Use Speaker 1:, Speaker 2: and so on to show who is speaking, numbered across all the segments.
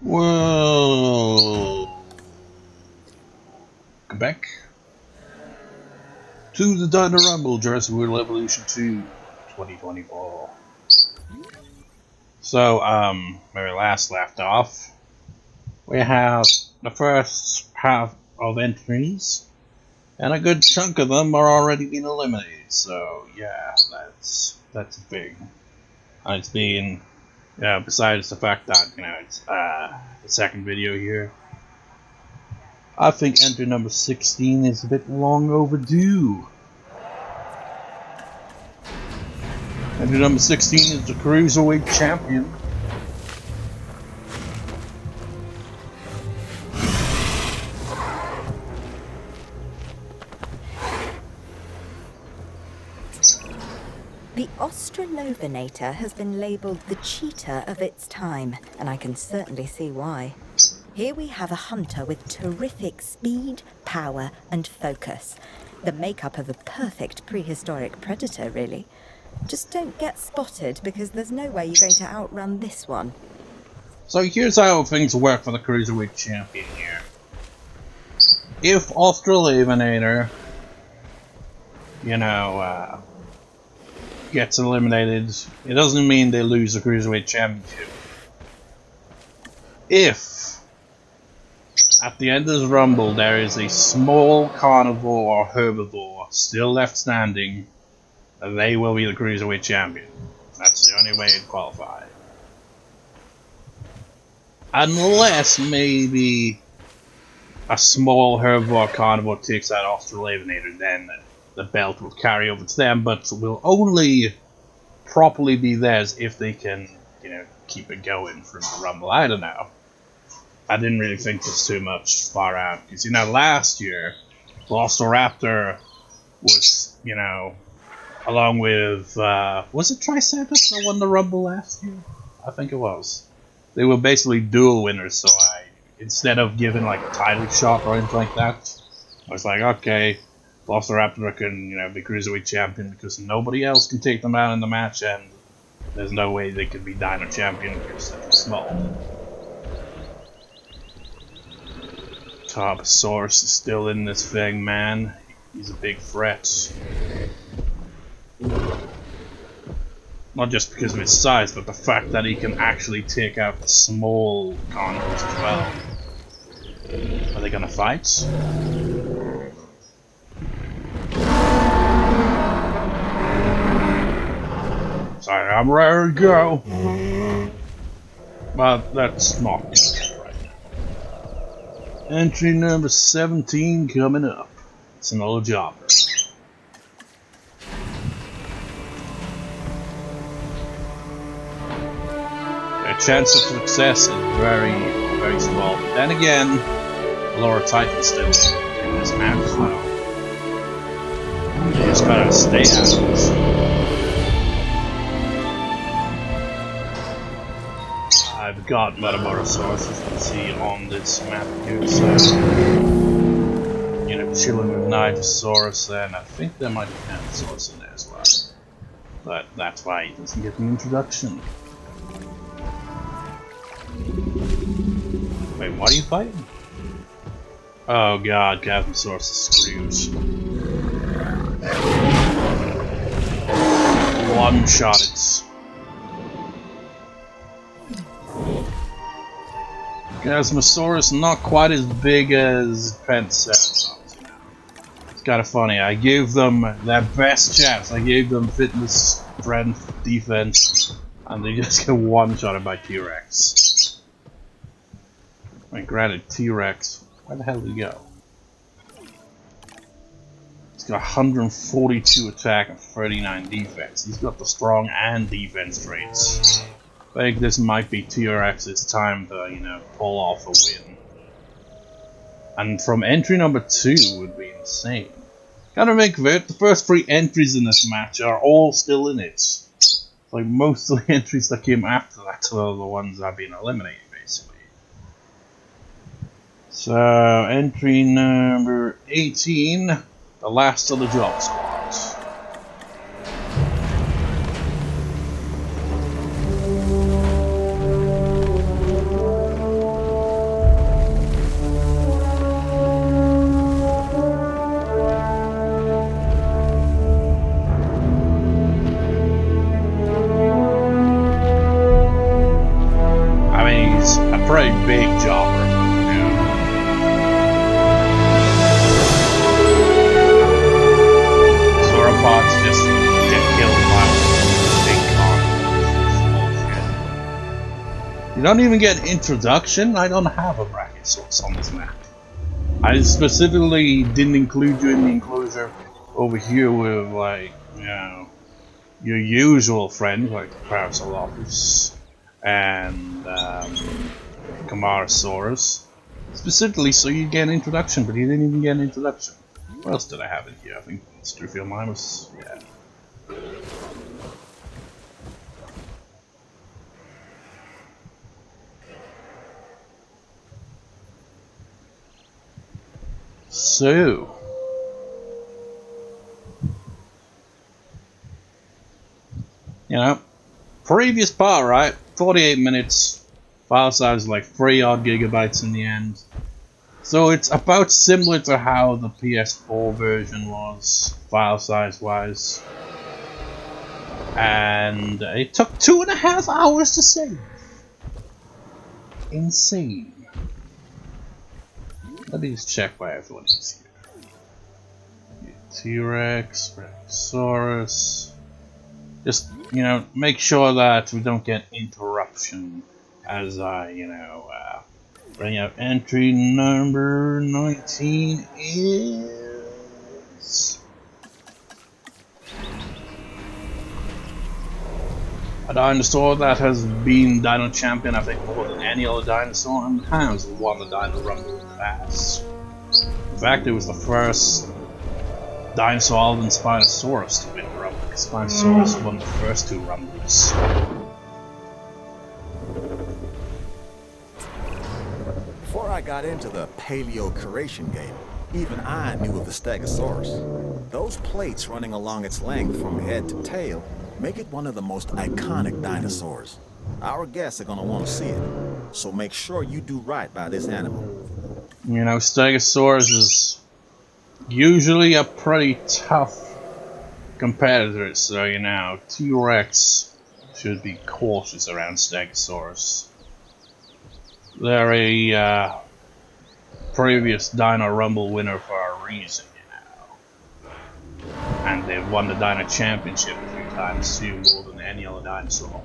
Speaker 1: Well, come back to the Dino Rumble Jurassic World Evolution 2 2024. So, where we last left off, we have the first half of entries, and a good chunk of them are already been eliminated. So, yeah, that's big. It's been, besides the fact that, it's the second video here, I think entry number 16 is a bit long overdue. Entry number 16 is the Cruiserweight Champion.
Speaker 2: The Australovenator has been labelled the cheetah of its time, and I can certainly see why. Here we have a hunter with terrific speed, power, and focus. The makeup of a perfect prehistoric predator, really. Just don't get spotted, because there's no way you're going to outrun this one.
Speaker 1: So here's how things work for the Cruiserweight Champion here. If Australovenator, gets eliminated, it doesn't mean they lose the Cruiserweight Championship. If at the end of the Rumble there is a small carnivore or herbivore still left standing, they will be the Cruiserweight Champion. That's the only way to qualify. Unless maybe a small herbivore carnivore takes out Australovenator, then the belt will carry over to them, but will only properly be theirs if they can, keep it going from the Rumble. I don't know. I didn't really think this too much far out, because, last year, Velociraptor was, along with, was it Triceratops that won the Rumble last year? I think it was. They were basically dual winners, so instead of giving, a title shot or anything like that, I was like, okay, Velociraptor can, be Cruiserweight Champion because nobody else can take them out in the match, and there's no way they could be Dino Champion because they're small. Tarbosaurus is still in this thing, man. He's a big threat. Not just because of his size, but the fact that he can actually take out the small carnivores as well. Are they gonna fight? Sorry, I'm ready to go. But that's not right now. Entry number 17 coming up. It's an old jobber. Their chance of success is very, very small. But then again, Laura Titan's still in this match as well. You just gotta stay out of this. I've got Metamosaurus, as you can see on this map here, so chilling with Nidosaurus, and I think there might be Panthosaurus in there as well. But that's why he doesn't get an introduction. Wait, what are you fighting? Oh god, Panthosaurus is screwed. One-shot it. Gasmosaurus not quite as big as Pantherceratops. It's kind of funny. I gave them their best chance. I gave them fitness, strength, defense, and they just get one-shotted by T-Rex. I mean, granted, T-Rex, where the hell did he go? He's got 142 attack and 39 defense. He's got the strong and defense traits. I think this might be T-Rex's time to, pull off a win. And from entry number 2 would be insane. Gotta make it, the first 3 entries in this match are all still in it. Like most of the entries that came after that are the ones that have been eliminated, basically. So, entry number 18, the last of the job squad. pretty big jobber. Yeah. Sauropods just get killed by big carnivores. You don't even get an introduction. I don't have a Brachiosaurus on this map. I specifically didn't include you in the enclosure over here with, like, you know, your usual friends like Parasaurolophus and Camarasaurus, specifically so you get an introduction, but you didn't even get an introduction. What else did I have in here? I think Struthiomimus, yeah. So, you know, previous part, right? 48 minutes, file size like 3 odd gigabytes in the end. So it's about similar to how the PS4 version was, file size wise. And it took 2.5 hours to save. Insane. Let me just check why everyone is here. T-Rex, Brachiosaurus. Just, you know, make sure that we don't get interruption as I, you know, bring up entry number 19 is... a dinosaur that has been Dino Champion, I think, more than any other dinosaur, and has won the Dino Rumble in the past. In fact, it was the first dinosaur other than Spinosaurus to win the Rumble, because Spinosaurus won the first 2 Rumbles.
Speaker 3: Before I got into the paleo-curation game, even I knew of the Stegosaurus. Those plates running along its length from head to tail make it one of the most iconic dinosaurs. Our guests are gonna want to see it, so make sure you do right by this animal.
Speaker 1: You know, Stegosaurus is usually a pretty tough competitor, so you know, T-Rex should be cautious around Stegosaurus. They're a previous Dino Rumble winner for a reason, you know. And they've won the Dino Championship a few times too, more than any other dinosaur.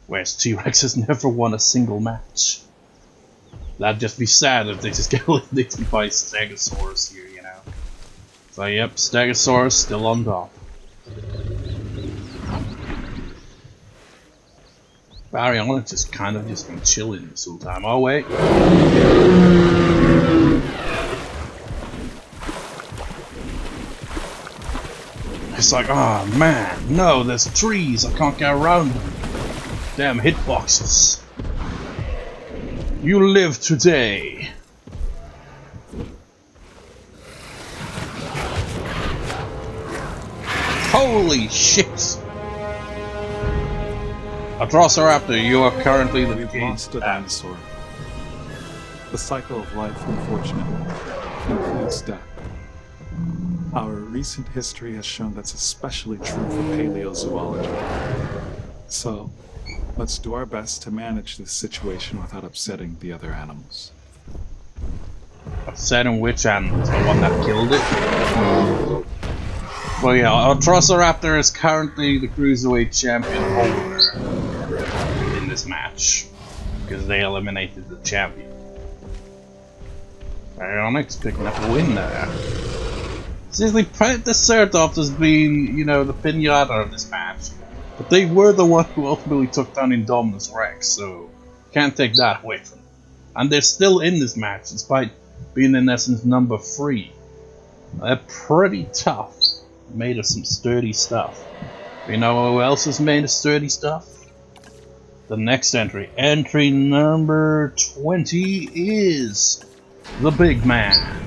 Speaker 1: Whereas T-Rex has never won a single match. That'd just be sad if they just get eliminated by Stegosaurus here, you know. So yep, Stegosaurus still on top. Barry, I want to just kind of just been chilling this whole time. Oh wait. It's like, oh man, no, there's trees, I can't get around them. Damn hitboxes. You live today. Holy shit! Velociraptor, you are currently the
Speaker 4: We've lost a dinosaur. The cycle of life, unfortunately, includes death. Our recent history has shown that's especially true for paleozoology. So, let's do our best to manage this situation without upsetting the other animals.
Speaker 1: Upsetting which animals? The one that killed it? Well, yeah, Velociraptor is currently the Cruiserweight Champion holder in this match, because they eliminated the champion. Ionics picking up a win there. Seriously, Triceratops has been, you know, the pinata of this match. But they were the one who ultimately took down Indominus Rex, so can't take that away from them. And they're still in this match, despite being in essence number 3. They're pretty tough. Made of some sturdy stuff. You know who else is made of sturdy stuff? The next entry. Entry number 20 is the big man.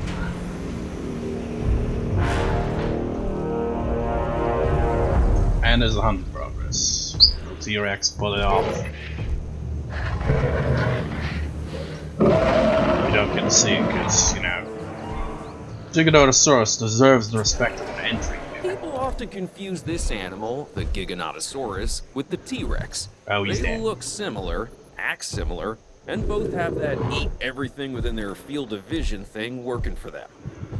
Speaker 1: And there's a 100 progress. T-Rex pull it off. You don't get to see it because, you know, Giganotosaurus deserves the respect of an entry.
Speaker 5: People often confuse this animal, the Giganotosaurus, with the T-Rex.
Speaker 1: Oh, he's
Speaker 5: They
Speaker 1: dead.
Speaker 5: look similar, act similar, and both have that eat everything within their field of vision thing working for them.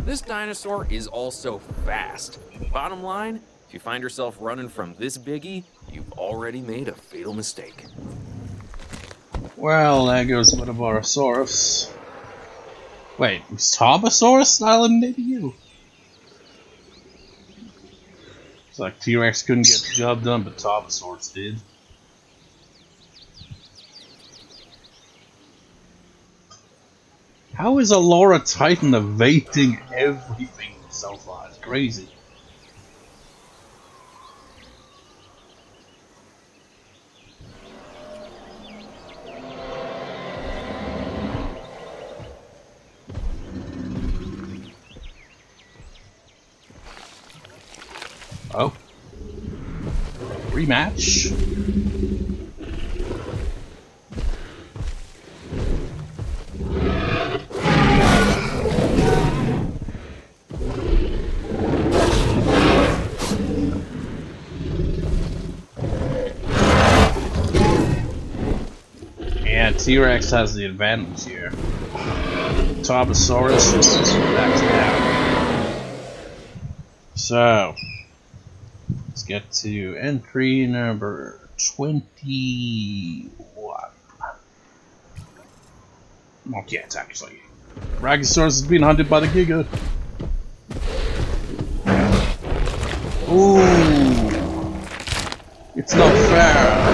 Speaker 5: This dinosaur is also fast. Bottom line, if you find yourself running from this biggie, you've already made a fatal mistake.
Speaker 1: Well, there goes Metaborasaurus. Wait, was Tarbosaurus eliminating you? It's like T-Rex couldn't get the job done, but Tarbosaurus did. How is Allura Titan evading everything so far? It's crazy. Oh. Rematch. Yeah, T-Rex has the advantage here. Tarbosaurus backs down. So, let's get to entry number 21. Not yet, actually. Brachiosaurus is being hunted by the Giga. Ooh! It's not fair!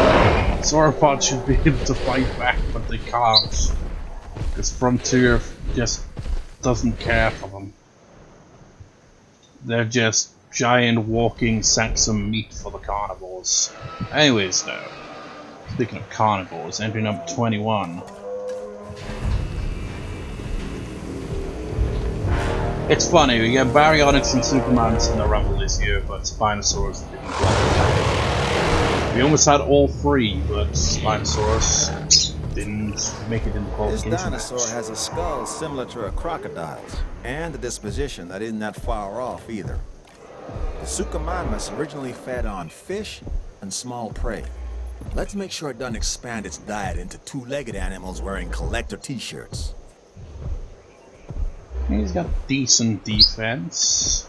Speaker 1: Sauropods should be able to fight back, but they can't. Because Frontier just doesn't care for them. They're just giant walking sacks of meat for the carnivores. Anyways, though, speaking of carnivores, entry number 21. It's funny, we get Baryonyx and Supermans in the Rumble this year, but Spinosaurus didn't qualify. We almost had all three, but Spinosaurus didn't make it in the qualification match.
Speaker 3: This dinosaur has a skull similar to a crocodile's, and a disposition that isn't that far off either. The Suchomimus originally fed on fish and small prey. Let's make sure it doesn't expand its diet into two-legged animals wearing collector t-shirts.
Speaker 1: He's got decent defense.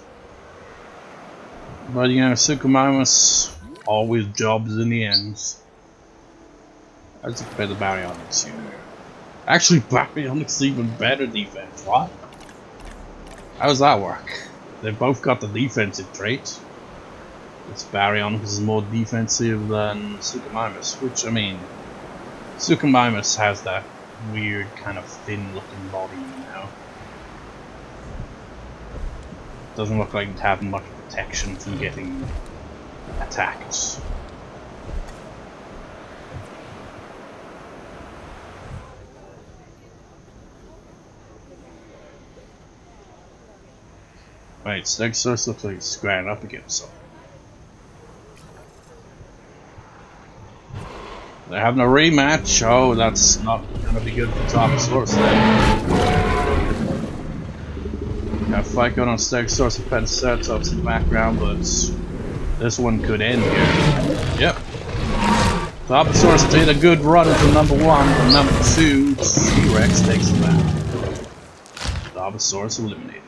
Speaker 1: But you know, Suchomimus always jobs in the end. Let's compare the Baryonyx here. Actually, Baryonyx even better defense. What? How does that work? They both got the defensive trait. This Baryonyx is more defensive than Suchomimus, which, I mean, Suchomimus has that weird kind of thin-looking body, you know. Doesn't look like it has much protection from getting attacked. Right, Stegosaurus looks like it's squaring up against something. They're having a rematch. Oh, that's not gonna be good for Tarbosaurus then. Got a fight going on Stegosaurus and Pentaceratops in the background, but this one could end here. Yep. Tarbosaurus did a good run to number 1, but number 2, T-Rex takes him out. Tarbosaurus eliminated.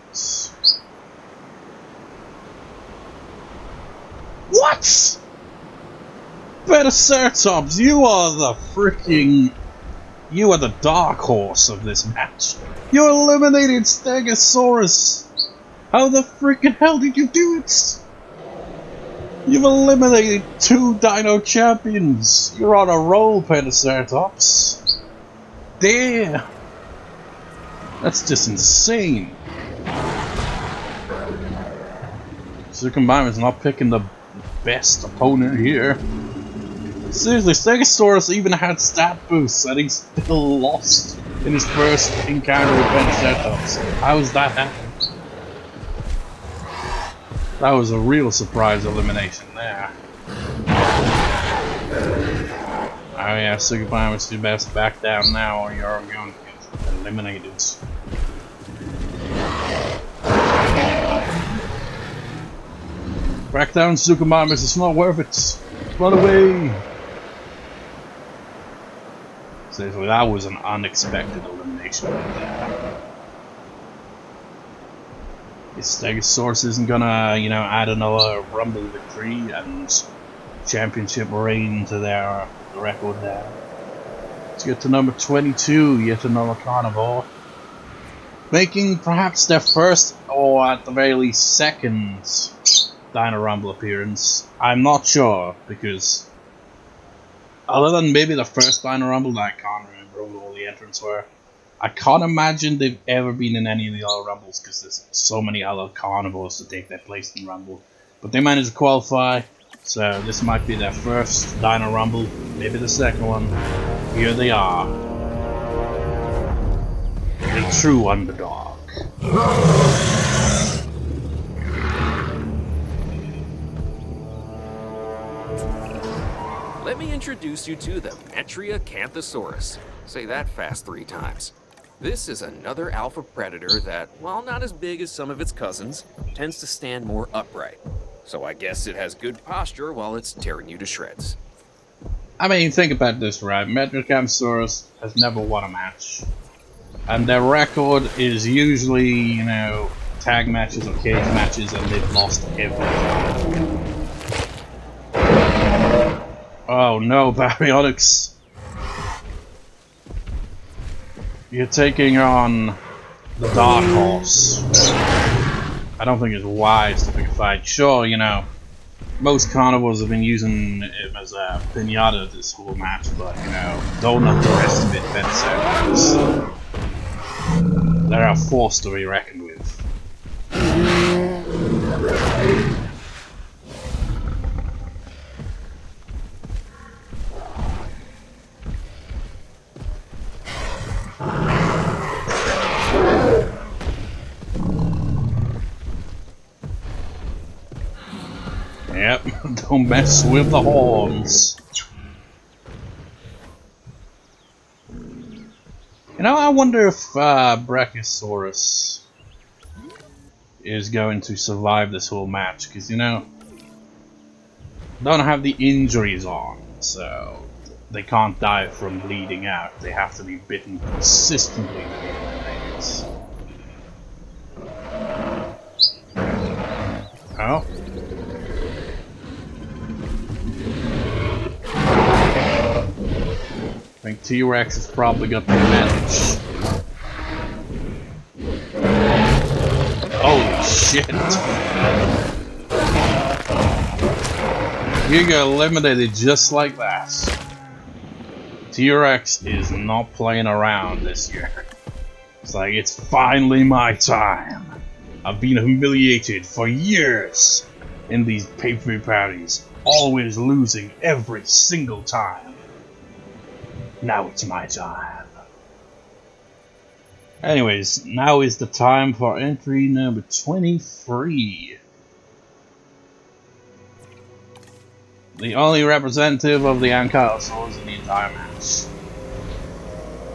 Speaker 1: What? Pentaceratops, you are the dark horse of this match. You eliminated Stegosaurus. How the freaking hell did you do it? You've eliminated 2 Dino champions. You're on a roll, Pentaceratops. Damn. That's just insane. Suchomimus not picking the best opponent here. Seriously, Stegosaurus even had stat boosts and he still lost in his first encounter with Pentaceratops. How does that happen? That was a real surprise elimination there. Oh yeah, Suchomimus, you best back down now or you're going to get eliminated. Back down, Suchomimus, it's not worth it. Run away! So that was an unexpected elimination right there. The Stegosaurus isn't gonna, you know, add another Rumble victory and championship reign to their record there. Let's get to number 22, yet another carnivore. Making perhaps their first, or at the very least second, Dino Rumble appearance. I'm not sure, because other than maybe the first Dino Rumble, that I can't remember what all the entrants were. I can't imagine they've ever been in any of the other Rumbles because there's so many other carnivores to take their place in Rumble. But they managed to qualify, so this might be their first Dino Rumble, maybe the second one. Here they are. The true underdog.
Speaker 5: Let me introduce you to the Metriacanthosaurus. Say that fast 3 times. This is another alpha predator that, while not as big as some of its cousins, tends to stand more upright. So I guess it has good posture while it's tearing you to shreds.
Speaker 1: I mean, think about this, right? Metriacanthosaurus has never won a match. And their record is usually, you know, tag matches or cage matches, and they've lost every time. Oh no, Baryonyx. You're taking on the Dark Horse. I don't think it's wise to pick a fight. Sure, you know, most carnivores have been using him as a pinata this whole match, but, you know, don't underestimate Vencerons. They're a force to be reckoned with. Yep, don't mess with the horns. You know, I wonder if Brachiosaurus is going to survive this whole match, because, you know, don't have the injuries on, so they can't die from bleeding out. They have to be bitten consistently to be eliminated. Oh. I think T-Rex has probably got the advantage. Holy shit! You got eliminated just like that. T-Rex is not playing around this year. It's like, it's finally my time. I've been humiliated for years in these pay-per-view parties, always losing every single time. Now it's my time. Anyways, now is the time for entry number 23. The only representative of the Ankylosaurs in the entire match.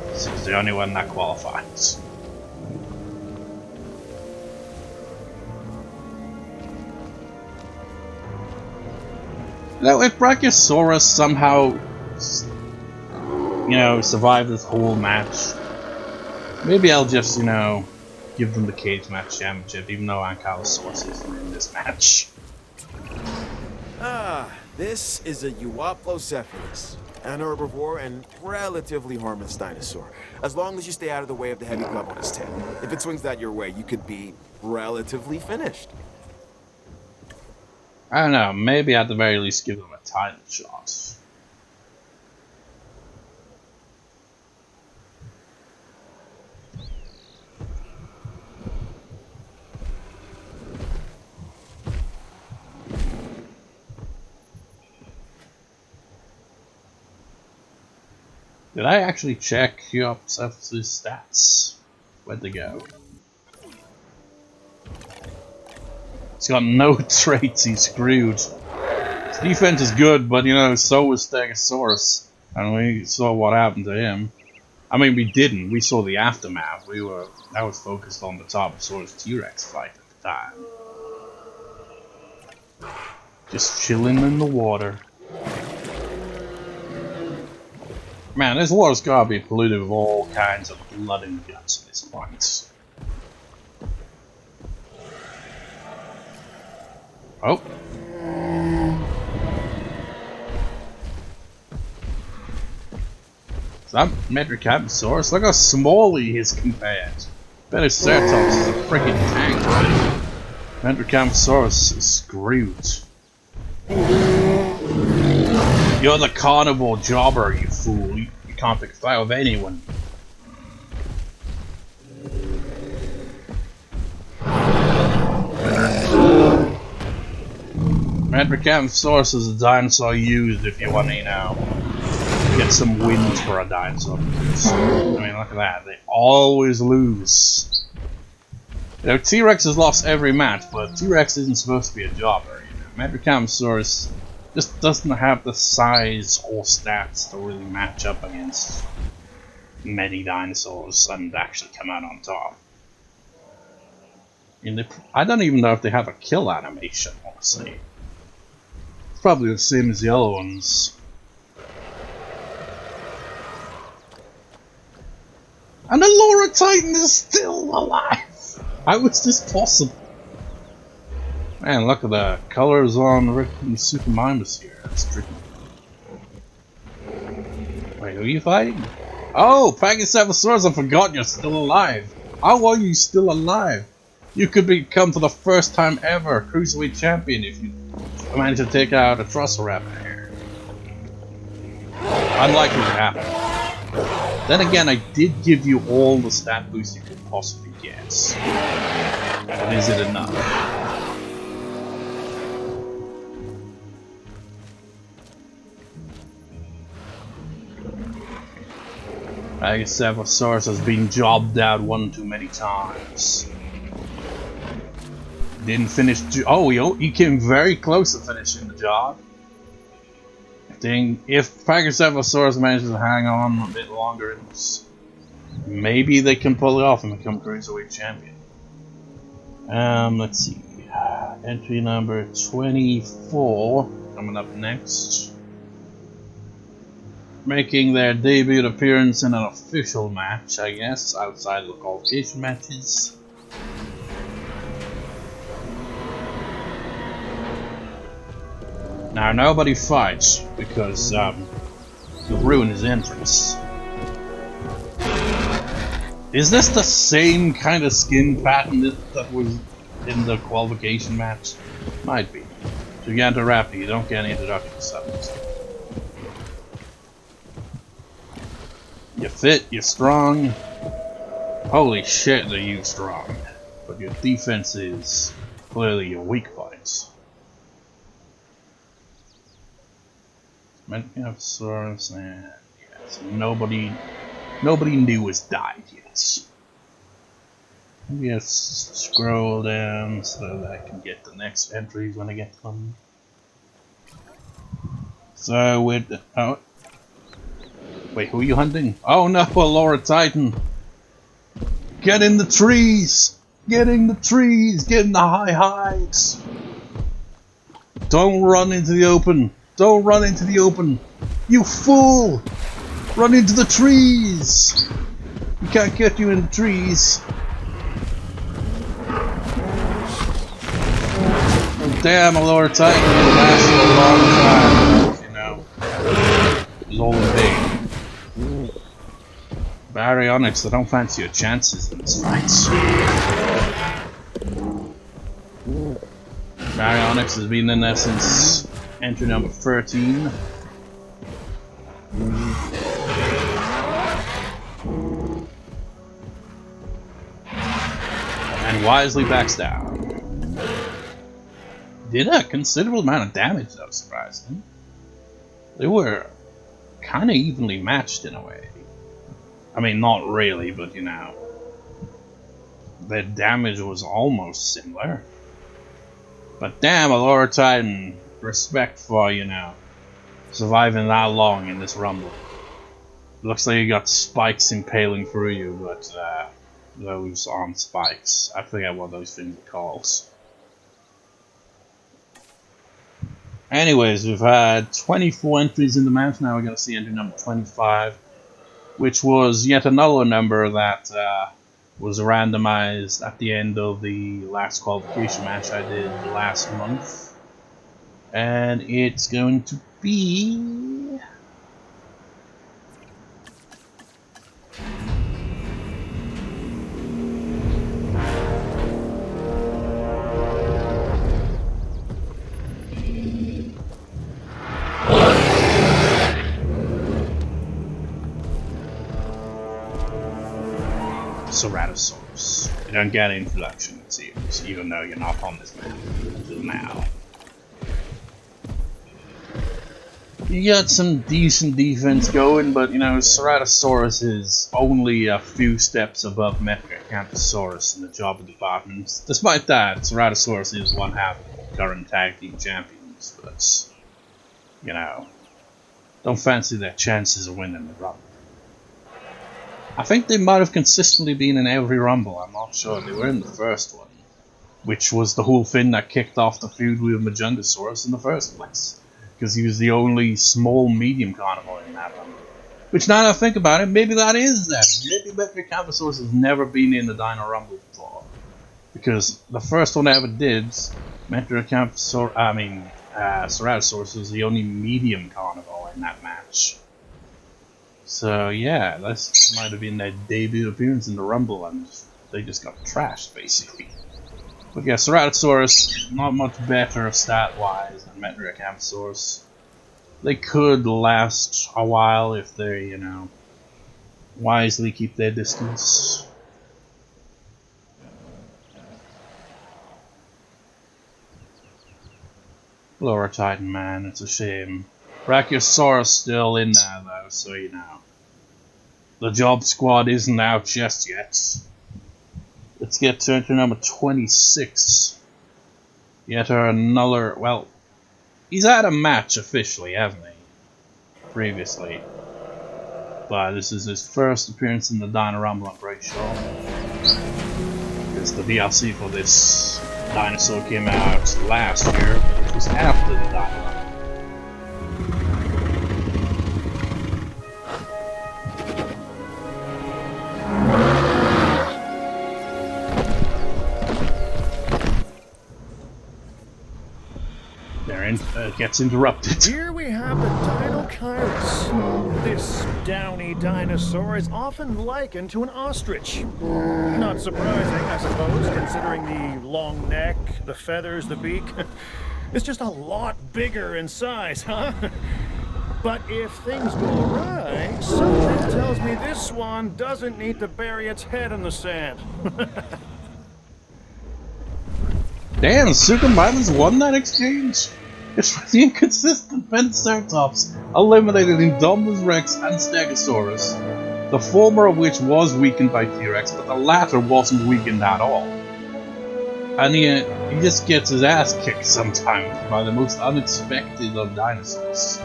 Speaker 1: This is the only one that qualifies. Now, if Brachiosaurus somehow, you know, survived this whole match, maybe I'll just, you know, give them the cage match championship, even though Ankylosaurus isn't in this match.
Speaker 3: This is a Euoplocephalus, an herbivore and relatively harmless dinosaur. As long as you stay out of the way of the heavy club on his tail. If it swings that your way, you could be relatively finished.
Speaker 1: I don't know, maybe at the very least give them a title shot. Did I actually check Euoplocephalus' stats? Where'd they go? He's got no traits, he's screwed. His defense is good, but you know, so was Stegosaurus. And we saw what happened to him. I mean, we didn't. We saw the aftermath. I was focused on the Tarbosaurus T-Rex fight at the time. Just chilling in the water. Man, this water's gotta be polluted with all kinds of blood and guts at this point. Oh. Is that Metricaposaurus? Look how small he is compared. Betaceratops is a freaking tank. Metricaposaurus is screwed. You're the carnivore jobber, you fool. You can't pick a fight with anyone. Metricaposaurus is a dinosaur used if you want to, you know, get some wins for a dinosaur. Because, I mean, look at that. They always lose. You know, T-Rex has lost every match, but T-Rex isn't supposed to be a jobber. You know? Metricaposaurus just doesn't have the size or stats to really match up against many dinosaurs and actually come out on top. And I don't even know if they have a kill animation, honestly. It's probably the same as the other ones. And the Laura Titan is still alive! How is this possible? Man, look at the colors on Rick and Super Mimus here. That's tricky. Wait, who are you fighting? Oh, Pachycephalosaurus, I forgot you're still alive. How are you still alive? You could become for the first time ever Cruiserweight Champion if you manage to take out a Trosseraptor here. Unlikely to happen. Then again, I did give you all the stat boosts you could possibly get. But is it enough? Pachycephalosaurus has been jobbed out one too many times. Didn't finish. Oh, he came very close to finishing the job. If Pachycephalosaurus manages to hang on a bit longer, maybe they can pull it off and become Cruiserweight Champion. Let's see. Entry number 24 coming up next. Making their debut appearance in an official match, I guess, outside of the qualification matches. Now nobody fights because you'll ruin his entrance. Is this the same kind of skin pattern that was in the qualification match? Might be. Gigantoraptor, you don't get any introduction subjects. You're fit, you're strong. Holy shit, are you strong. But your defense is clearly your weak points. Metricaposaurus, and yes, nobody new has died yet. Maybe let's scroll down so that I can get the next entries when I get to them. So with wait, who are you hunting? Oh no, a Laura Titan! Get in the trees! Get in the trees! Get in the high heights! Don't run into the open! Don't run into the open! You fool! Run into the trees! We can't get you in the trees. Oh damn, a Laura Titan will last a long time, you know. It's all in vain. Baryonyx, I don't fancy your chances in this fight. Baryonyx has been in there since entry number 13. And wisely backs down. Did a considerable amount of damage though, surprisingly. They were kind of evenly matched in a way. I mean, not really, but you know. Their damage was almost similar. But damn, a Laura Titan. Respect for, you know, surviving that long in this rumble. Looks like you got spikes impaling through you, but those aren't spikes. I forget what those things are called. Anyways, we've had 24 entries in the match. Now we're going to see entry number 25, which was yet another number that was randomized at the end of the last qualification match I did last month. And it's going to be... Ceratosaurus. You don't get an introduction, it seems, even though you're not on this map until now. You got some decent defense going, but you know, Ceratosaurus is only a few steps above Metriacanthosaurus in the Jobber department. Despite that, Ceratosaurus is one half of the current tag team champions, but you know, don't fancy their chances of winning the Rumble. I think they might have consistently been in every Rumble, I'm not sure. They were in the first one, which was the whole thing that kicked off the feud with Majungasaurus in the first place. Because he was the only small medium carnivore in that Rumble. Which now that I think about it, maybe that is that. Maybe Metriacanthosaurus has never been in the Dino Rumble before. Because the first one I ever did, Ceratosaurus was the only medium carnivore in that match. So yeah, this might have been their debut appearance in the Rumble, and they just got trashed basically. But yeah, Ceratosaurus, not much better stat-wise than Metriacanthosaurus. They could last a while if they, you know, wisely keep their distance. Lower Titan, man, it's a shame. Brachiosaurus still in there though, so you know. The job squad isn't out just yet. Let's get to entry number 26. Yet another, well, he's had a match officially, hasn't he? Previously. But this is his first appearance in the Dino Rumble, I'm pretty sure. Because the DLC for this dinosaur came out last year, which was after the Dino Rumble. Gets interrupted.
Speaker 6: Here we have the Dinosaurus. This downy dinosaur is often likened to an ostrich. Not surprising, I suppose, considering the long neck, the feathers, the beak. It's just a lot bigger in size, huh? But if things go awry, something tells me this one doesn't need to bury its head in the sand.
Speaker 1: Damn, Suchomimus won that exchange? It's for the inconsistent Penceratops eliminated Indominus Rex and Stegosaurus, the former of which was weakened by T-Rex, but the latter wasn't weakened at all. And he just gets his ass kicked sometimes by the most unexpected of dinosaurs.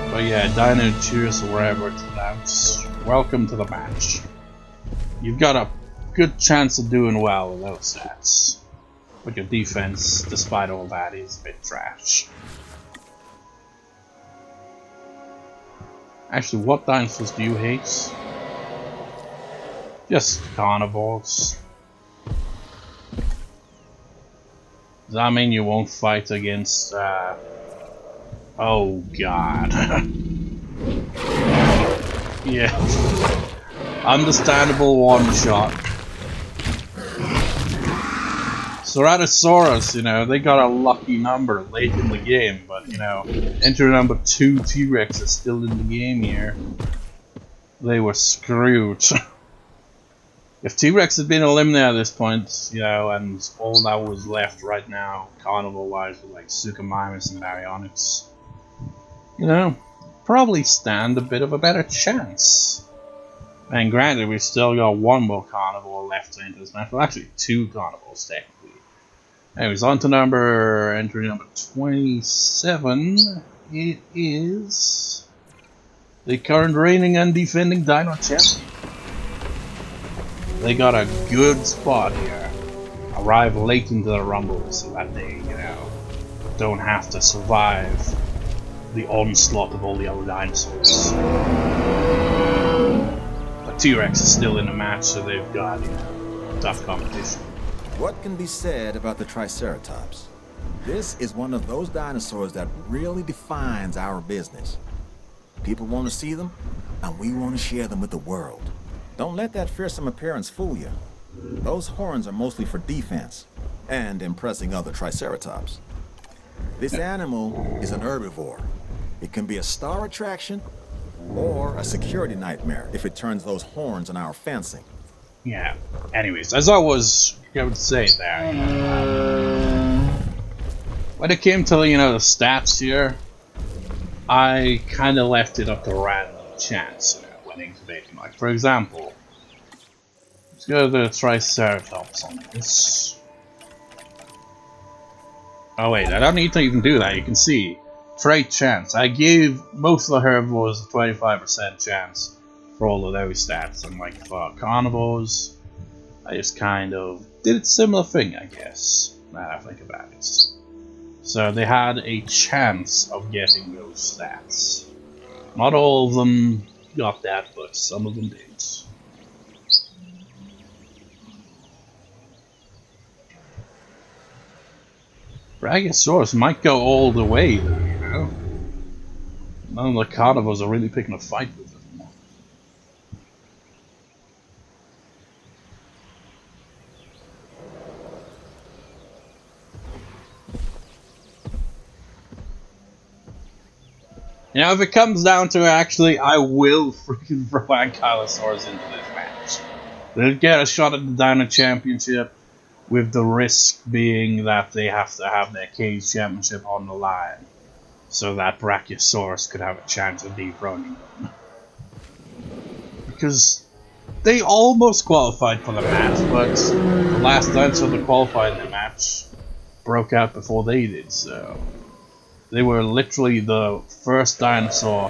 Speaker 1: But yeah, Dino Cheers or wherever it's pronounced, welcome to the match. You've got a good chance of doing well with those stats. But your defense, despite all that, is a bit trash. Actually, what dinosaurs do you hate? Just carnivores. Does that mean you won't fight against, oh god. Yeah. Understandable one shot. Ceratosaurus, you know, they got a lucky number late in the game, but you know, entry number 2 T-Rex is still in the game here. They were screwed. If T-Rex had been eliminated at this point, you know, and all that was left right now, carnival-wise, with like Suchomimus and Baryonyx, you know, probably stand a bit of a better chance. And granted, we've still got one more carnivore left to enter this match. Well, actually, 2 carnivores technically. Anyways, on to entry number 27. It is the current reigning and defending Dino champion. They got a good spot here. Arrive late into the Rumble so that they, you know, don't have to survive the onslaught of all the other dinosaurs. The T-Rex is still in the match, so they've got, you know, tough competition.
Speaker 3: What can be said about the Triceratops? This is one of those dinosaurs that really defines our business. People want to see them, and we want to share them with the world. Don't let that fearsome appearance fool you. Those horns are mostly for defense and impressing other Triceratops. This animal is an herbivore. It can be a star attraction or a security nightmare if it turns those horns on our fencing.
Speaker 1: Yeah. Anyways, as I was going to say there, you know, when it came to, you know, the stats here, I kind of left it up to random chance, you know, when incubating. Like, for example, let's go to the Triceratops on this. Oh wait, I don't need to even do that. You can see trait chance. I gave most of the herbivores a 25% chance for all of those stats, and like for carnivores, I just kind of did a similar thing, I guess. Now I think about it. So they had a chance of getting those stats. Not all of them got that, but some of them did. Brachiosaurus might go all the way, though, you know? None of the carnivores are really picking a fight with them. You know, if it comes down to it, actually, I will freaking throw Ankylosaurus into this match. They'll get a shot at the Dino Championship, with the risk being that they have to have their cage championship on the line, so that Brachiosaurus could have a chance of dethroning them. Because they almost qualified for the match, but the last dinosaur that qualified in the match broke out before they did, so they were literally the first dinosaur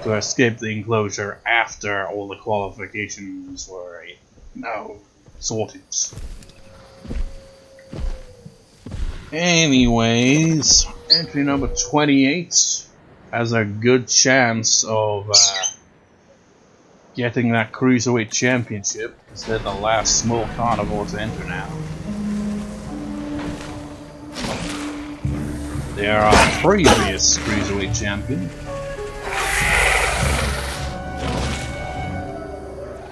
Speaker 1: to escape the enclosure after all the qualifications were, you know, sorted. Anyways, entry number 28 has a good chance of getting that Cruiserweight Championship, because they're the last small carnivore to enter now. They are our previous Cruiserweight Champion.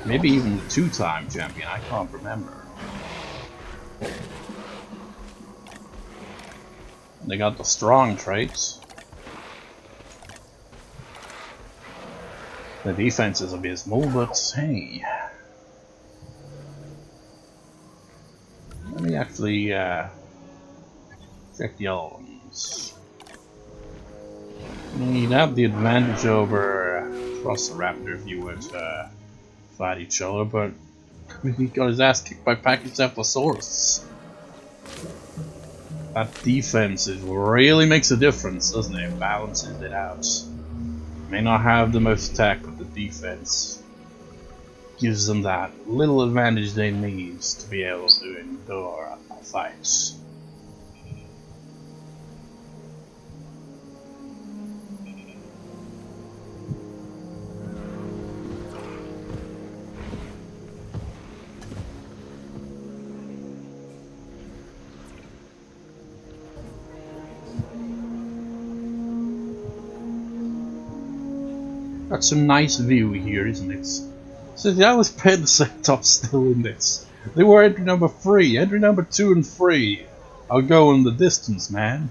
Speaker 1: Maybe even the two-time champion, I can't remember. They got the strong traits. The defense is abysmal, but hey. Let me actually check the other ones. You'd have the advantage over Velociraptor if you were to fight each other, but he got his ass kicked by Pachycephalosaurus. That defense really makes a difference, doesn't it? It balances it out. May not have the most attack, but the defense gives them that little advantage they need to be able to endure fights. That's a nice view here, isn't it? So that was Penceratops still in this. They were entry number 3. Entry number 2 and 3 are going the distance, man.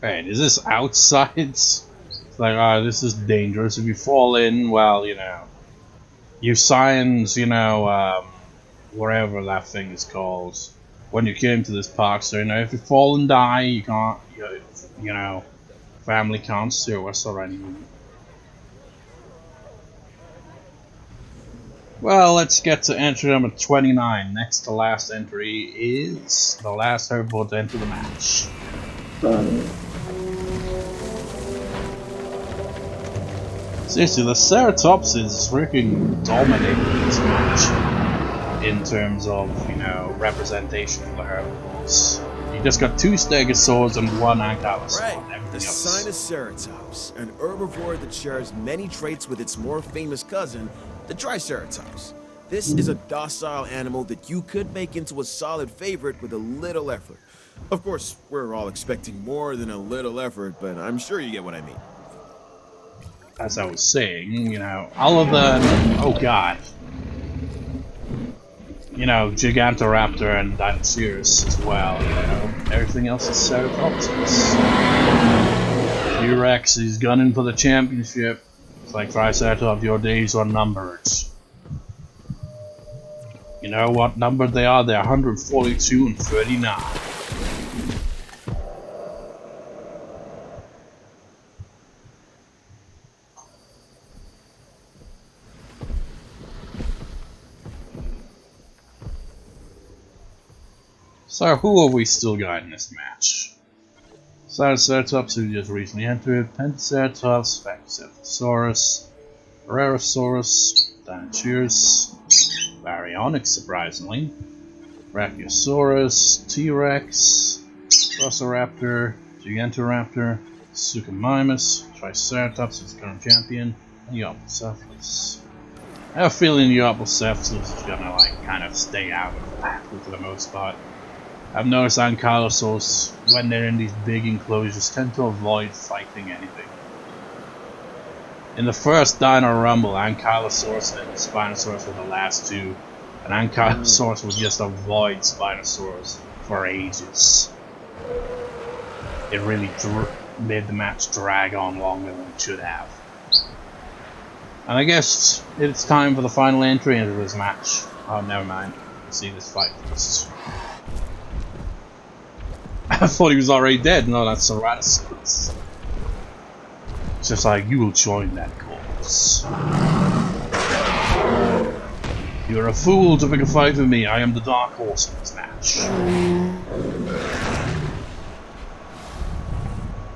Speaker 1: Man, is this outside? It's like, this is dangerous. If you fall in, well, you know, you signed, you know, whatever that thing is called, when you came to this park, so, you know, if you fall and die, you can't, you know, family can't sue us or anything. Well, let's get to entry number 29. Next to last entry is the last herbivore to enter the match. Seriously, the Ceratops is freaking dominating this match. in terms of, you know, representation of the herbivores. You just got 2 stegosaurs and 1 ankylosaur.
Speaker 7: Right,
Speaker 1: And
Speaker 7: the
Speaker 1: everything else.
Speaker 7: Sinoceratops, an herbivore that shares many traits with its more famous cousin, the Triceratops. This is a docile animal that you could make into a solid favorite with a little effort. Of course, we're all expecting more than a little effort, but I'm sure you get what I mean.
Speaker 1: As I was saying, you know, other than, oh god, you know, Gigantoraptor and Dinosaurs as well, you know, everything else is Ceratopsis. T-Rex is gunning for the championship. It's like Triceratops, your days are numbered. You know what number they are? They're 142 and 39. So who have we still got in this match? Sinoceratops, who just recently entered, Pentaceratops, Spectrocephalsaurus, Parasaurus, Dinosaurs, Baryonyx surprisingly, Brachiosaurus, T-Rex, Velociraptor, Gigantoraptor, Suchomimus, Triceratops is the current champion, and Euoplocephalus. I have a feeling Euoplocephalus is gonna like kind of stay out of the battle for the most part. I've noticed ankylosaurs, when they're in these big enclosures, tend to avoid fighting anything. In the first Dino Rumble, Ankylosaurus and Spinosaurus were the last 2, and Ankylosaurus would just avoid Spinosaurus for ages. It really made the match drag on longer than it should have. And I guess it's time for the final entry into this match. Oh, never mind. Let's see this fight first. I thought he was already dead. No, that's Ceratosaurus. It's just like, you will join that cause. You're a fool to pick a fight with me. I am the dark horse in this match.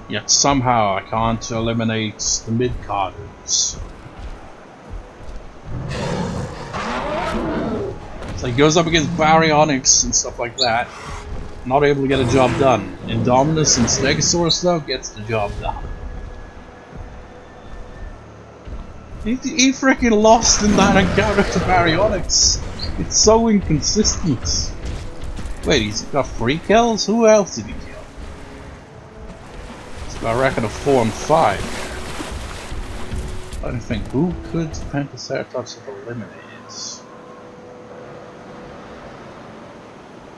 Speaker 1: Yet somehow I can't eliminate the mid-carders. So he goes up against Baryonyx and stuff like that. Not able to get a job done. Indominus and Stegosaurus though gets the job done. He freaking lost in that encounter to Baryonyx. It's so inconsistent. Wait, he's got 3 kills? Who else did he kill? He's got a record of 4 and 5. I don't think, who could Pentaceratops have eliminated?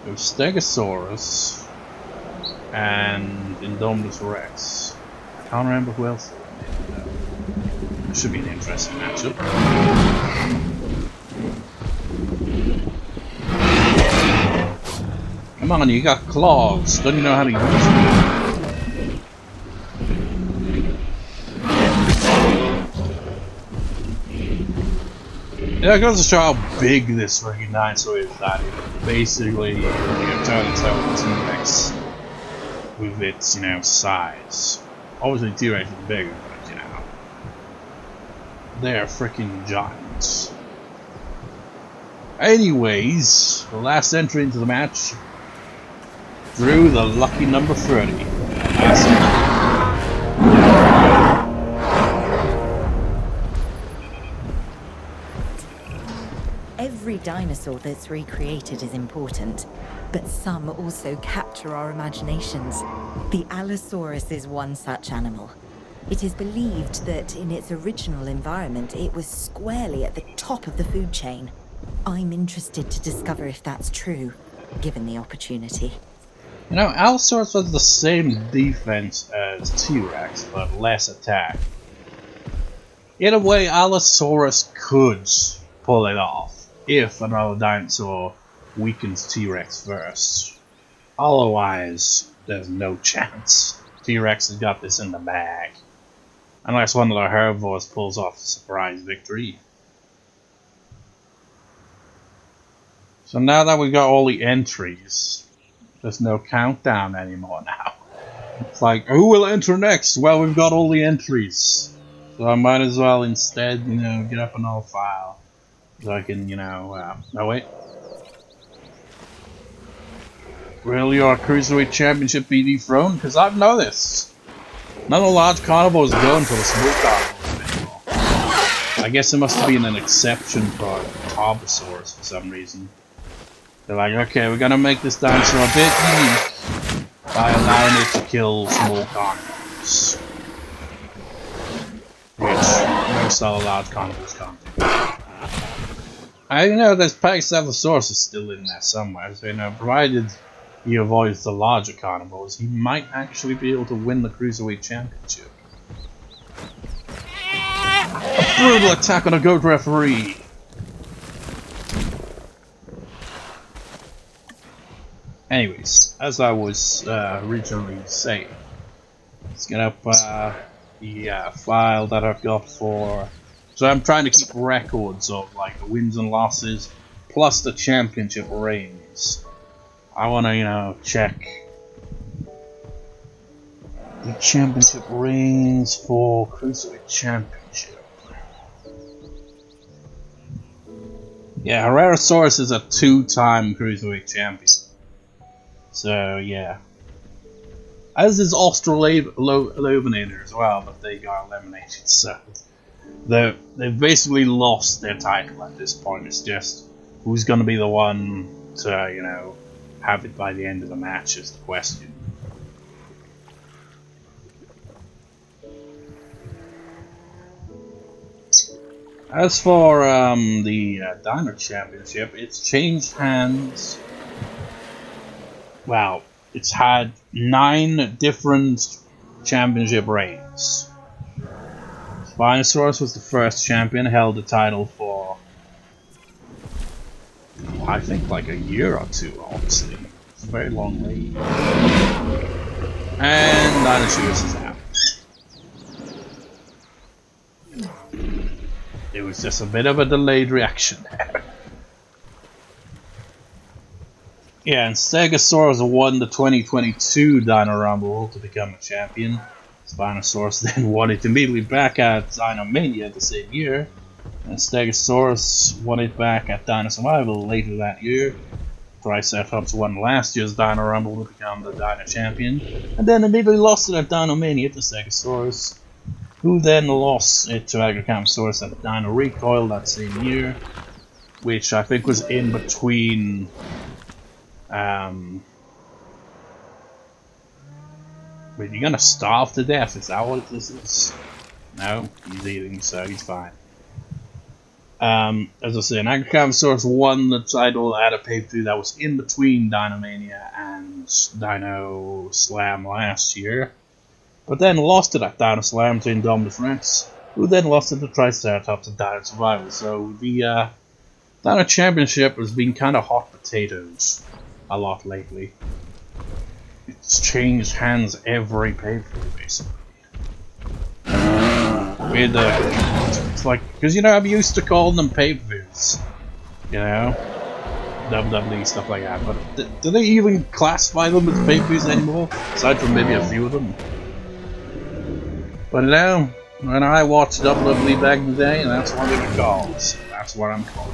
Speaker 1: There's Stegosaurus and Indominus Rex. I can't remember who else. It should be an interesting matchup. Come on, you got claws. Don't you know how to use them? Yeah, it goes to show how big this freaking dinosaur is that basically you can turn itself into T-Rex with its, you know, size. Obviously T-Rex is bigger, but you know, they're freaking giants. Anyways, the last entry into the match drew the lucky number 30.
Speaker 2: Every dinosaur that's recreated is important, but some also capture our imaginations. The Allosaurus is one such animal. It is believed that in its original environment, it was squarely at the top of the food chain. I'm interested to discover if that's true, given the opportunity.
Speaker 1: You know, Allosaurus has the same defense as T-Rex, but less attack. In a way, Allosaurus could pull it off if another dinosaur weakens T-Rex first. Otherwise, there's no chance. T-Rex has got this in the bag. Unless one of the herbivores pulls off a surprise victory. So now that we've got all the entries, there's no countdown anymore now. It's like, who will enter next? Well, we've got all the entries. So I might as well instead, you know, get up another file. So I can, you know, oh wait. Will your Cruiserweight Championship be dethroned? Because I've noticed none of the large carnivores are going for the small carnivores anymore. I guess it must have been an exception for Tarbosaurus for some reason. They're like, okay, we're gonna make this dinosaur a bit unique by allowing it to kill small carnivores. Which most other large carnivores can't do. I know there's Pachycephalosaurus is still in there somewhere, so provided he avoids the larger carnivores, he might actually be able to win the Cruiserweight Championship. A brutal attack on a goat referee! Anyways, as I was originally saying, let's get up the file that I've got for... So I'm trying to keep records of like the wins and losses, plus the championship reigns. I want to, check the championship reigns for Cruiserweight Championship. Yeah, Herrerasaurus is a 2-time Cruiserweight Champion. So, yeah. As is Australopithecus as well, but they got eliminated, so... They've basically lost their title at this point. It's just who's going to be the one to, have it by the end of the match is the question. As for the Dino Championship, it's changed hands. Wow, it's had 9 different championship reigns. Spinosaurus was the first champion, held the title for, I think, like a year or two, honestly. It's a very long reign. And Dinosaurus is out. It was just a bit of a delayed reaction there. Yeah, and Stegosaurus won the 2022 Dino Rumble to become a champion. Spinosaurus then won it immediately back at Dinomania the same year, and Stegosaurus won it back at Dino Survival later that year. Triceratops won last year's Dino Rumble to become the Dino Champion, and then immediately lost it at Dinomania to Stegosaurus, who then lost it to Agricosaurus at Dino Recoil that same year, which I think was in between Wait, you gonna starve to death? Is that what this is? No, he's eating, so he's fine. As I said, Agricosaurus won the title at a pay-per-view that was in between Dinomania and Dino Slam last year, but then lost it at Dino Slam to Indominus Rex, who then lost it to Triceratops at Dino Survival. So the Dino Championship has been kind of hot potatoes a lot lately. It's changed hands every pay-per-view, basically. With it's like, because I'm used to calling them pay-per-views, WWE stuff like that. But do they even classify them as pay-per-views anymore? Aside from maybe a few of them. But when I watched WWE back in the day, that's what they were called. So that's what I'm calling.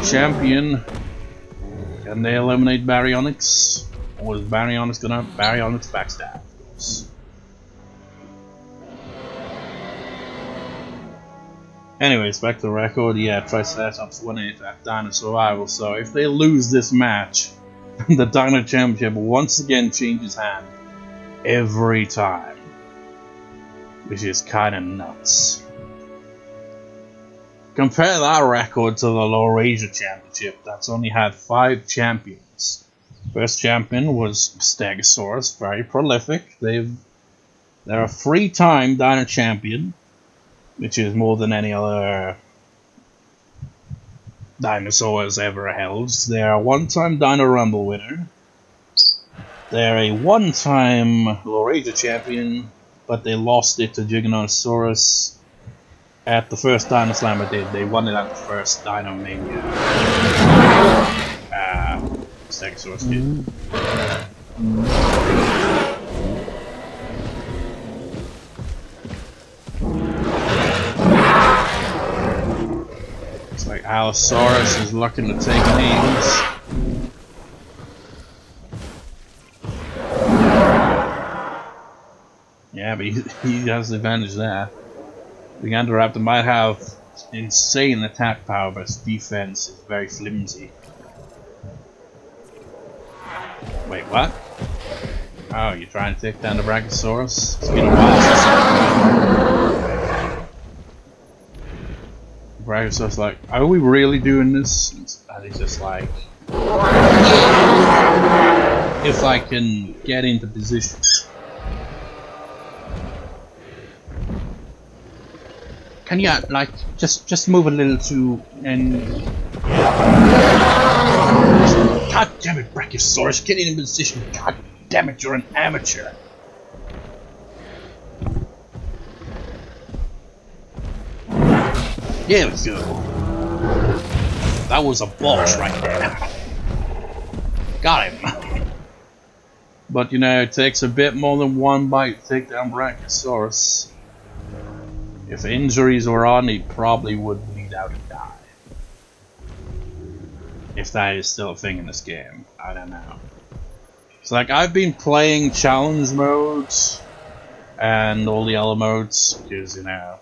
Speaker 1: Champion. Can they eliminate Baryonyx? Or is Baryonyx gonna Baryonyx backstab? Of course. Anyways, back to the record. Yeah, Triceratops won it at Dino Survival. So if they lose this match, the Dino Championship once again changes hand every time, which is kind of nuts. Compare that record to the Laurasia Championship, that's only had 5 champions. First champion was Stegosaurus, very prolific. They're a 3-time Dino Champion, which is more than any other dinosaur has ever held. They're a 1-time Dino Rumble winner. They're a 1-time Laurasia Champion, but they lost it to Giganotosaurus at the first Dino Slam they won it at the first Dinomania. Stegosaurus did. Allosaurus is looking to take names. Yeah, but he has the advantage there. The Gigantoraptor might have insane attack power, but his defense is very flimsy. Wait, what? Oh, you're trying to take down the Brachiosaurus? It's been a while since Brachiosaurus like, are we really doing this? And he's just like, if I can get into position. Can you like just move a little too and God damn it, Brachiosaurus, get in position. God damn it, you're an amateur. Yeah, let's go. That was a boss right there. Got him. But you know, it takes a bit more than one bite to take down Brachiosaurus. If injuries were on, he probably would bleed out and die. If that is still a thing in this game, I don't know. It's like I've been playing challenge modes and all the other modes because, you know,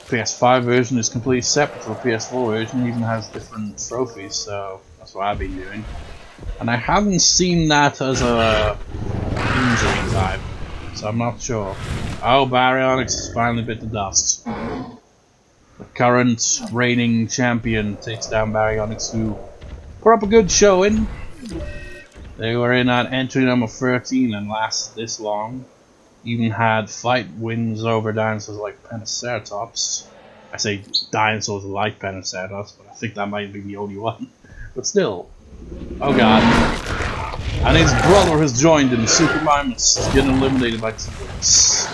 Speaker 1: PS5 version is completely separate to the PS4 version, even has different trophies, so that's what I've been doing. And I haven't seen that as a injury type, so I'm not sure. Oh, Baryonyx has finally bit the dust. The current reigning champion takes down Baryonyx, who put up a good showing. They were in at entry number 13 and lasted this long. Even had fight wins over dinosaurs like Pentaceratops. I say dinosaurs like Pentaceratops, but I think that might be the only one. But still. Oh god. And his brother has joined him, Super Mimus, is getting eliminated by T-Rex.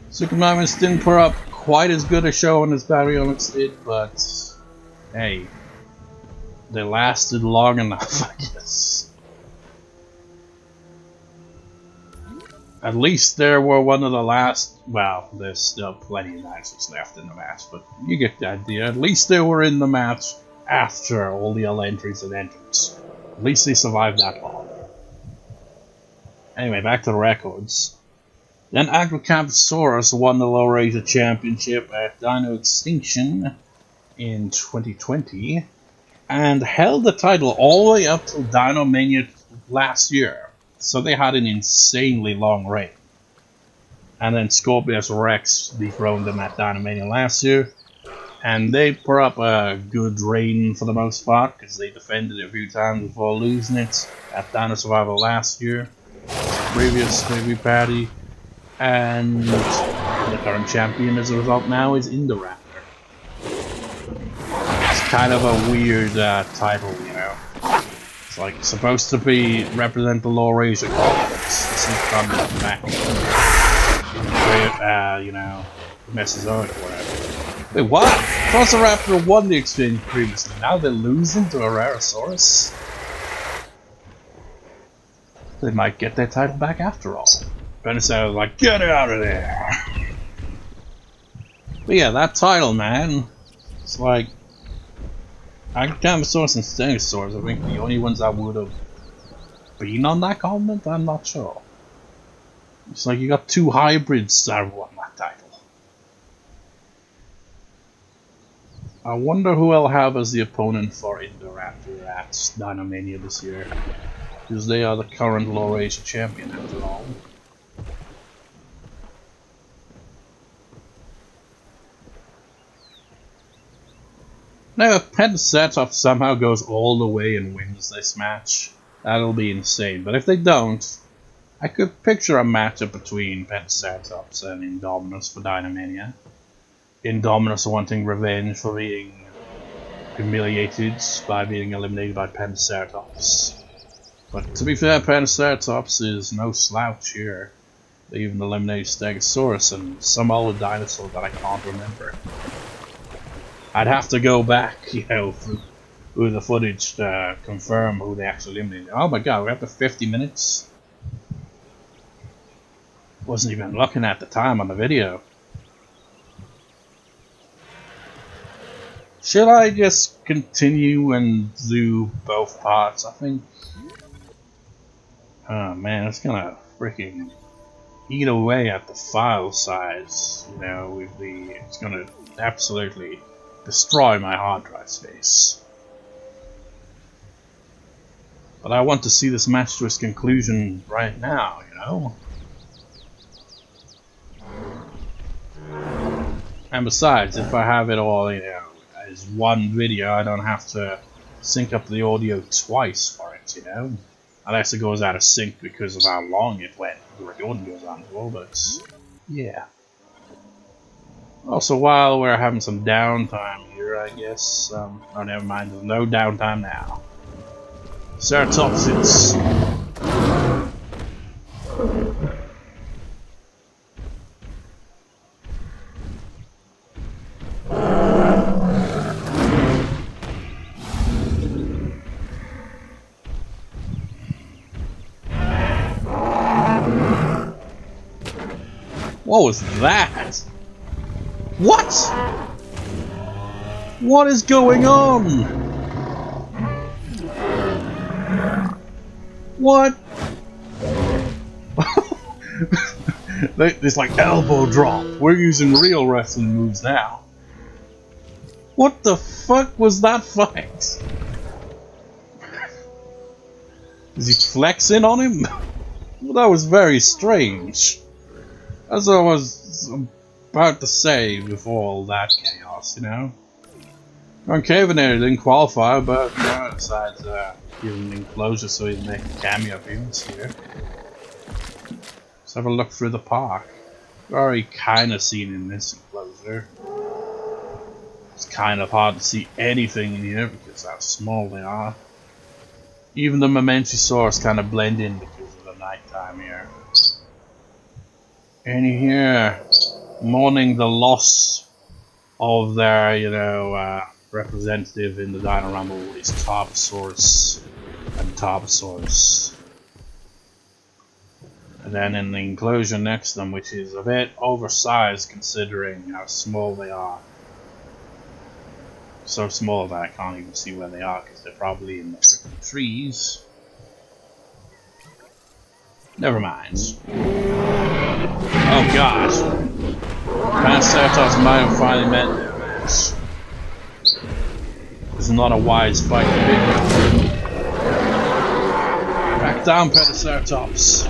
Speaker 1: Super Mimus didn't put up quite as good a showing as Baryonyx did, but hey, they lasted long enough, I guess. At least they were one of the last. Well, there's still plenty of dinosaurs left in the match, but you get the idea. At least they were in the match after all the other entries had entered. At least they survived that long. Anyway, back to the records. Then Acrocanthosaurus won the Lower Asia Championship at Dino Extinction in 2020 and held the title all the way up till Dino Mania last year. So they had an insanely long reign. And then Scorpius Rex dethroned them at Dino Mania last year. And they put up a good reign for the most part, because they defended it a few times before losing it at Dino Survival last year. Previous review party. And the current champion as a result now is Indoraptor. It's kind of a weird title, you know. It's like supposed to be represent the Lower Asia continents. This is from back, you know, Mesozoic or whatever. Wait, what? Velociraptor won the exchange previously. Now they're losing to Ararosaurus. They might get their title back after all. Venusaur was like, get out of there! But yeah, that title, man. It's like Acrocanthosaurus and Stegosaurus, I think the only ones that would have been on that continent, I'm not sure. It's like you got two hybrids that won that title. I wonder who I'll have as the opponent for Indoraptor at Dinomania this year. Because they are the current Lower Asia champion after all. Now, if Pentaceratops somehow goes all the way and wins this match, that'll be insane. But if they don't, I could picture a matchup between Pentaceratops and Indominus for Dinomania. Indominus wanting revenge for being humiliated by being eliminated by Pentaceratops. But to be fair, Pentaceratops is no slouch here. They even eliminated Stegosaurus and some other dinosaur that I can't remember. I'd have to go back, you know, through the footage to confirm who they actually eliminated. Oh my god, we're up to 50 minutes. Wasn't even looking at the time on the video. Should I just continue and do both parts? I think. Oh man, it's gonna freaking eat away at the file size. You know, with the it's gonna absolutely destroy my hard drive space. But I want to see this match to its conclusion right now. You know. And besides, if I have it all, you know, as one video, I don't have to sync up the audio twice for it, you know? Unless it goes out of sync because of how long it went, the recording goes on as well, but yeah. Also, while we're having some downtime here, I guess, oh never mind, there's no downtime now. Ceratopsids. What was that? What? What is going on? What? It's like elbow drop. We're using real wrestling moves now. What the fuck was that fight? Is he flexing on him? Well, that was very strange. As I was about to say before all that chaos, you know. Cavenator didn't qualify, but you know, besides giving him closure so he'd make a cameo appearance here. Let's have a look through the park. We're already kind of seen in this enclosure. It's kind of hard to see anything in here because how small they are. Even the Momentosaurus kind of blend in because of the nighttime here. And here, mourning the loss of their, you know, representative in the Dino Rumble is Tarbosaurus and Tarbosaurus. And then in the enclosure next to them, which is a bit oversized considering how small they are. So small that I can't even see where they are because they're probably in the freaking trees. Never mind. Oh gosh. Triceratops might have finally met their match. This is not a wise fight to be. Back down, Triceratops.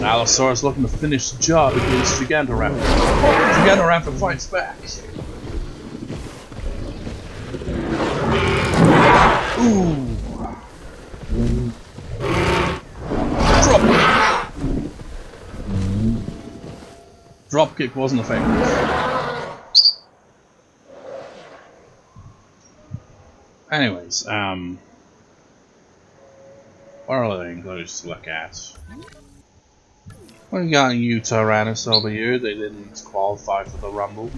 Speaker 1: Allosaurus looking to finish the job against Gigantoraptor. Gigantoraptor fights back. Ooh. Drop kick wasn't effective. Anyways, what are other enclosures to look at? We got Utaranus over here. They didn't qualify for the Rumble.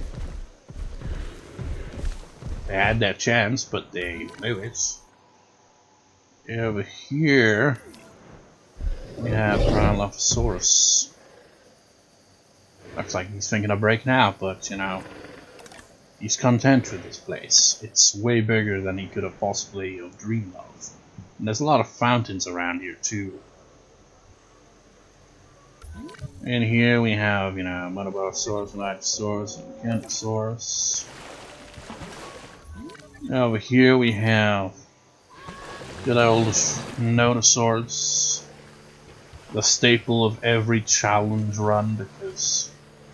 Speaker 1: They had that chance, but they blew it. Over here, we have Bronlophosaurus. Looks like he's thinking of breaking out, but you know, he's content with this place. It's way bigger than he could have possibly dreamed of. And there's a lot of fountains around here too. And here we have, you know, Monobosaurus, Nitrosaurus, and Kentosaurus. Over here we have good old Nodosaurus, the staple of every challenge run because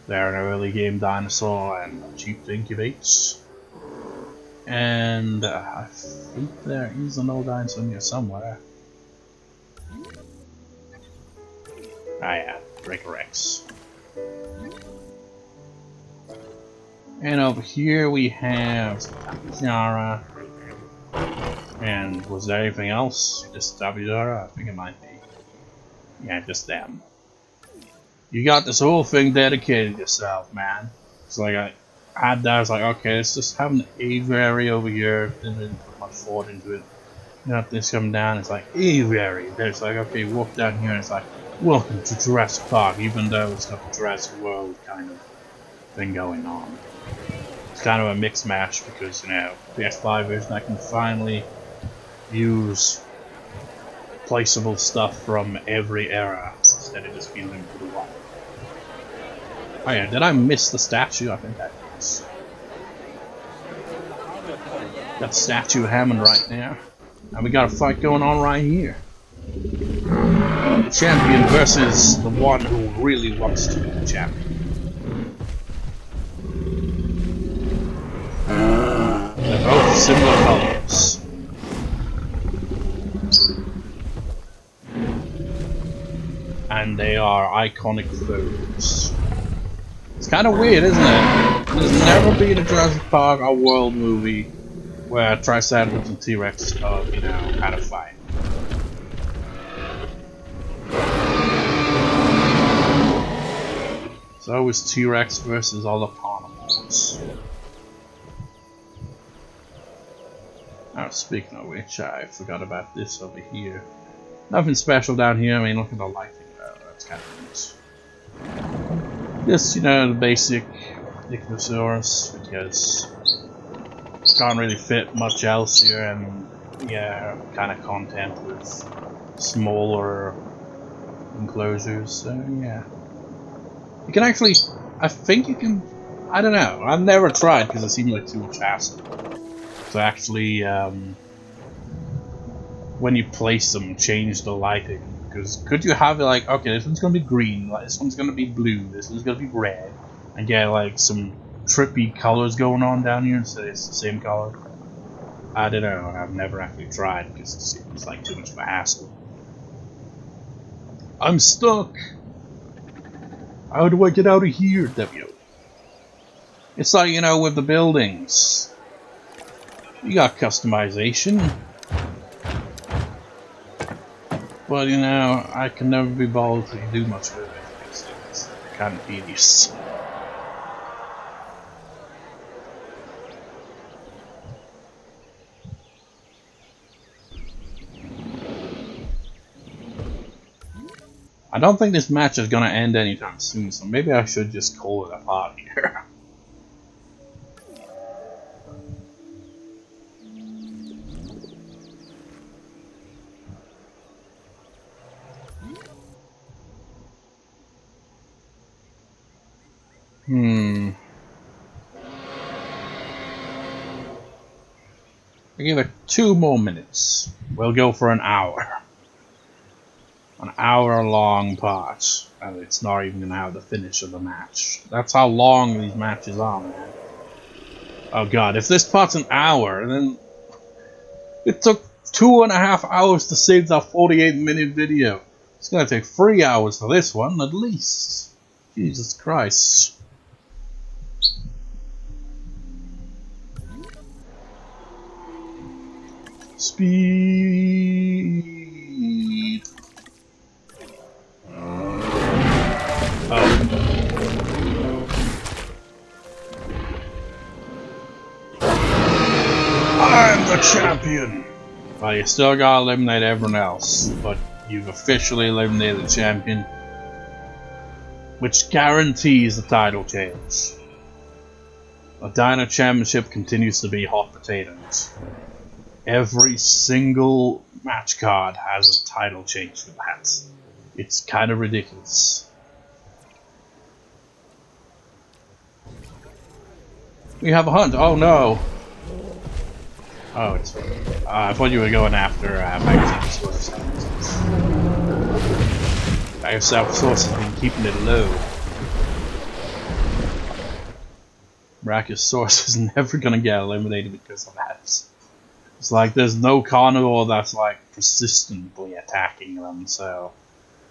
Speaker 1: they're an early game dinosaur and cheap to incubate. And I think there is an old dinosaur in here somewhere. Ah yeah, Dracorex. And over here we have Tapijara. And was there anything else? Just Tapijara? I think it might be. Yeah, just them. You got this whole thing dedicated to yourself, man. It's like I had that, I was like, okay, let's just have an aviary over here. Didn't really put much thought into it. You know, this coming down, it's like aviary. There's like, okay, walk down here and it's like, welcome to Jurassic Park, even though it's got the Jurassic World kind of thing going on. It's kind of a mixed match because, you know, PS5 version I can finally use placeable stuff from every era instead of just being limited to one. Oh yeah, did I miss the statue? I think I did. Got the statue of Hammond right there. And we got a fight going on right here. The champion versus the one who really wants to be the champion. They're both similar colors. And they are iconic foes. It's kind of weird, isn't it? There's never been a Jurassic Park or World movie where Triceratops and T-Rex are, you know, kind of fight. So is T-Rex versus other carnivores. Oh, speaking of which, I forgot about this over here. Nothing special down here. I mean, look at the lighting though. That's kind of nice. Just, you know, the basic Dinosaurs, because can't really fit much else here, and yeah, kind of content with smaller enclosures. So yeah, you can actually, I think you can. I don't know. I've never tried because it seemed like too much hassle. So actually, when you place them, change the lighting. Because could you have it like, okay, this one's gonna be green, like this one's gonna be blue, this one's gonna be red, and get like some trippy colors going on down here instead it's the same color? I don't know. I've never actually tried because it seems like too much of a hassle. I'm stuck. How do I get out of here? W. It's like, you know, with the buildings. You got customization. But, you know, I can never be bothered to do much with it because it's kind of tedious. I don't think this match is gonna end anytime soon, so maybe I should just call it a part here. I give it 2 more minutes. We'll go for an hour. An hour-long part, and it's not even gonna have the finish of the match. That's how long these matches are, man. Oh god, if this part's an hour, then it took 2.5 hours to save that 48-minute video. It's gonna take 3 hours for this one, at least. Jesus Christ. Speed. I'm the champion! Well, you still gotta eliminate everyone else, but you've officially eliminated the champion, which guarantees the title change. The Dino Championship continues to be hot potatoes. Every single match card has a title change for that. It's kind of ridiculous. We have a hunt. Oh no! Oh, it's. I thought you were going after Brachiosaurus. Brachiosaurus has been keeping it low. Brachiosaurus is never gonna get eliminated because of that. It's like there's no carnivore that's like persistently attacking them, so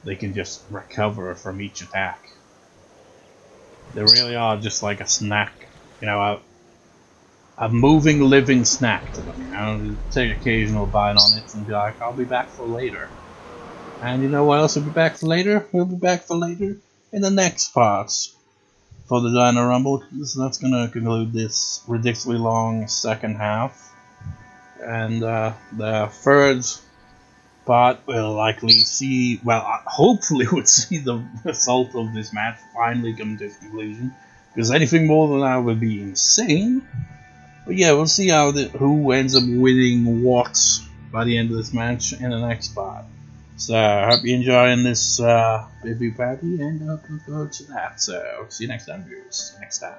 Speaker 1: they can just recover from each attack. They really are just like a snack, you know, a moving, living snack to them. You know, you take occasional bite on it and be like, I'll be back for later. And you know what else will be back for later? We'll be back for later in the next parts for the Dino Rumble. So that's gonna conclude this ridiculously long second half. and the third part will likely see, well, hopefully would see the result of this match finally come to its conclusion, because anything more than that would be insane. But yeah, we'll see who ends up winning what by the end of this match in the next part. So I hope you're enjoying this review party, and I look forward to that. So see you next time, viewers. Next time.